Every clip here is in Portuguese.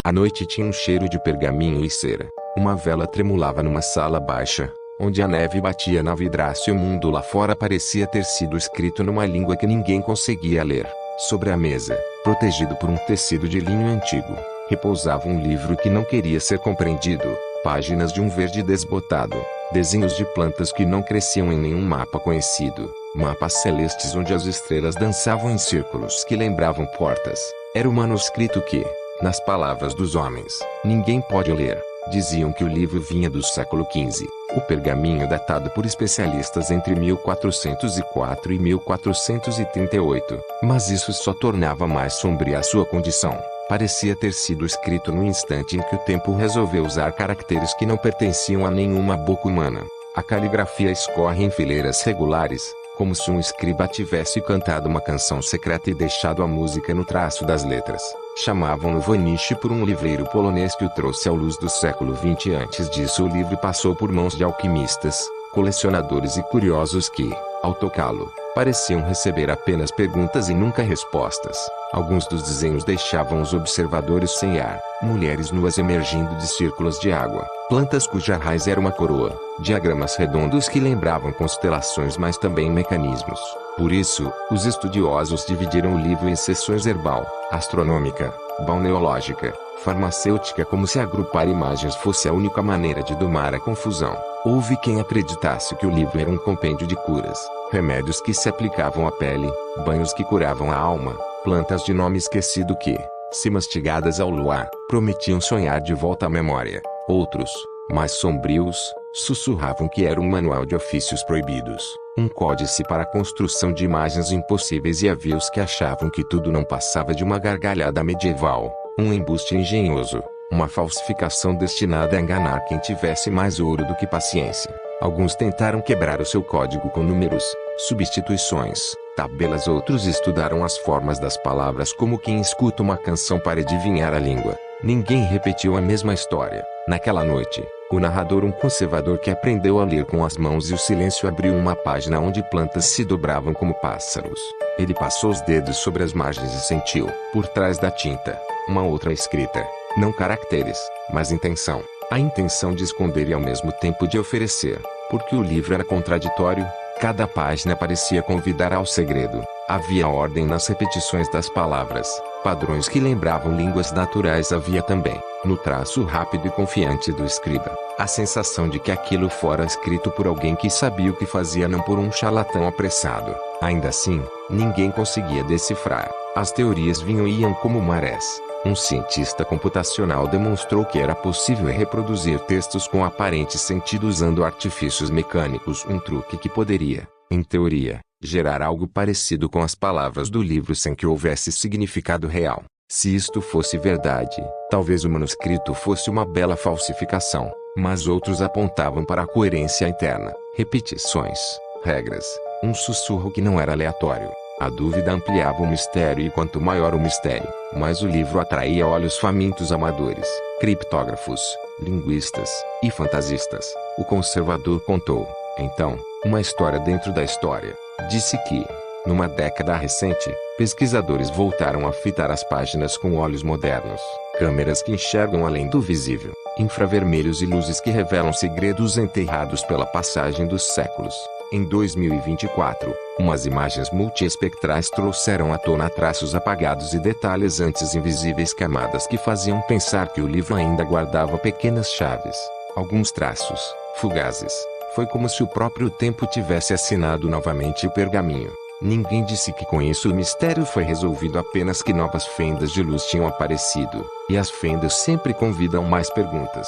A noite tinha um cheiro de pergaminho e cera. Uma vela tremulava numa sala baixa, onde a neve batia na vidraça e o mundo lá fora parecia ter sido escrito numa língua que ninguém conseguia ler. Sobre a mesa, protegido por um tecido de linho antigo, repousava um livro que não queria ser compreendido, páginas de um verde desbotado, desenhos de plantas que não cresciam em nenhum mapa conhecido, mapas celestes onde as estrelas dançavam em círculos que lembravam portas. Era o manuscrito que, nas palavras dos homens, ninguém pode ler. Diziam que o livro vinha do século XV, o pergaminho datado por especialistas entre 1404 e 1438, mas isso só tornava mais sombria a sua condição. Parecia ter sido escrito no instante em que o tempo resolveu usar caracteres que não pertenciam a nenhuma boca humana. A caligrafia escorre em fileiras regulares, como se um escriba tivesse cantado uma canção secreta e deixado a música no traço das letras. Chamavam-no Vanish por um livreiro polonês que o trouxe à luz do século XX. Antes disso, o livro passou por mãos de alquimistas, colecionadores e curiosos que, ao tocá-lo, pareciam receber apenas perguntas e nunca respostas. Alguns dos desenhos deixavam os observadores sem ar, mulheres nuas emergindo de círculos de água, plantas cuja raiz era uma coroa, diagramas redondos que lembravam constelações mas também mecanismos. Por isso, os estudiosos dividiram o livro em seções herbal, astronômica, balneológica, farmacêutica, como se agrupar imagens fosse a única maneira de domar a confusão. Houve quem acreditasse que o livro era um compêndio de curas, remédios que se aplicavam à pele, banhos que curavam a alma, plantas de nome esquecido que, se mastigadas ao luar, prometiam sonhar de volta à memória. Outros, mais sombrios, sussurravam que era um manual de ofícios proibidos, um códice para a construção de imagens impossíveis, e havia os que achavam que tudo não passava de uma gargalhada medieval, um embuste engenhoso, uma falsificação destinada a enganar quem tivesse mais ouro do que paciência. Alguns tentaram quebrar o seu código com números, substituições, tabelas. Outros estudaram as formas das palavras como quem escuta uma canção para adivinhar a língua. Ninguém repetiu a mesma história. Naquela noite, o narrador, um conservador que aprendeu a ler com as mãos, e o silêncio, abriu uma página onde plantas se dobravam como pássaros. Ele passou os dedos sobre as margens e sentiu, por trás da tinta, uma outra escrita. Não caracteres, mas intenção. A intenção de esconder e ao mesmo tempo de oferecer. Porque o livro era contraditório, cada página parecia convidar ao segredo. Havia ordem nas repetições das palavras, padrões que lembravam línguas naturais. Havia também, no traço rápido e confiante do escriba, a sensação de que aquilo fora escrito por alguém que sabia o que fazia, não por um charlatão apressado. Ainda assim, ninguém conseguia decifrar. As teorias vinham e iam como marés. Um cientista computacional demonstrou que era possível reproduzir textos com aparente sentido usando artifícios mecânicos, um truque que poderia, em teoria, gerar algo parecido com as palavras do livro sem que houvesse significado real. Se isto fosse verdade, talvez o manuscrito fosse uma bela falsificação, mas outros apontavam para a coerência interna, repetições, regras, um sussurro que não era aleatório. A dúvida ampliava o mistério, e quanto maior o mistério, mais o livro atraía olhos famintos amadores, criptógrafos, linguistas e fantasistas. O conservador contou, então, uma história dentro da história. Disse que, numa década recente, pesquisadores voltaram a fitar as páginas com olhos modernos, câmeras que enxergam além do visível, infravermelhos e luzes que revelam segredos enterrados pela passagem dos séculos. Em 2024, umas imagens multiespectrais trouxeram à tona traços apagados e detalhes antes invisíveis, camadas que faziam pensar que o livro ainda guardava pequenas chaves. Alguns traços, fugazes. Foi como se o próprio tempo tivesse assinado novamente o pergaminho. Ninguém disse que com isso o mistério foi resolvido, apenas que novas fendas de luz tinham aparecido, e as fendas sempre convidam mais perguntas.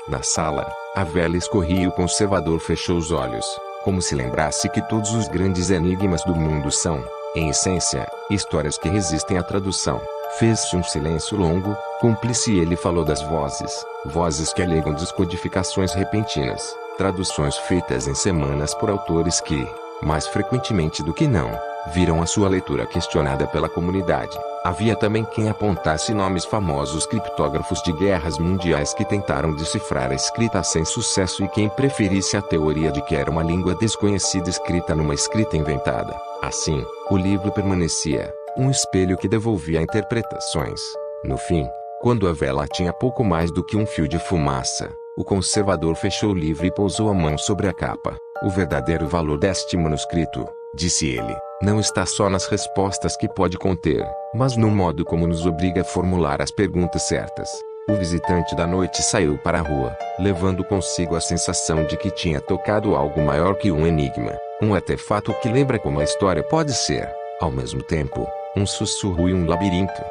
Na sala, a vela escorria e o conservador fechou os olhos, como se lembrasse que todos os grandes enigmas do mundo são, em essência, histórias que resistem à tradução. Fez-se um silêncio longo, cúmplice, e ele falou das vozes, vozes que alegam descodificações repentinas, traduções feitas em semanas por autores que, mais frequentemente do que não, viram a sua leitura questionada pela comunidade. Havia também quem apontasse nomes famosos criptógrafos de guerras mundiais que tentaram decifrar a escrita sem sucesso, e quem preferisse a teoria de que era uma língua desconhecida escrita numa escrita inventada. Assim, o livro permanecia, um espelho que devolvia interpretações. No fim, Quando a vela tinha pouco mais do que um fio de fumaça, o conservador fechou o livro e pousou a mão sobre a capa. O verdadeiro valor deste manuscrito, disse ele, não está só nas respostas que pode conter, mas no modo como nos obriga a formular as perguntas certas. O visitante da noite saiu para a rua, levando consigo a sensação de que tinha tocado algo maior que um enigma, um artefato que lembra como a história pode ser, ao mesmo tempo, um sussurro e um labirinto.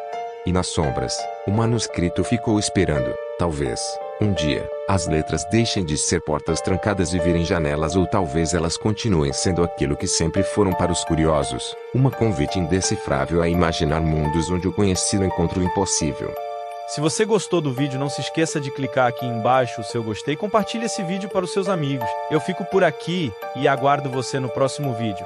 E nas sombras, o manuscrito ficou esperando, talvez, um dia, as letras deixem de ser portas trancadas e virem janelas, ou talvez elas continuem sendo aquilo que sempre foram para os curiosos, uma convite indecifrável a imaginar mundos onde o conhecido encontra o impossível. Se você gostou do vídeo, não se esqueça de clicar aqui embaixo o seu gostei e compartilhe esse vídeo para os seus amigos. Eu fico por aqui e aguardo você no próximo vídeo.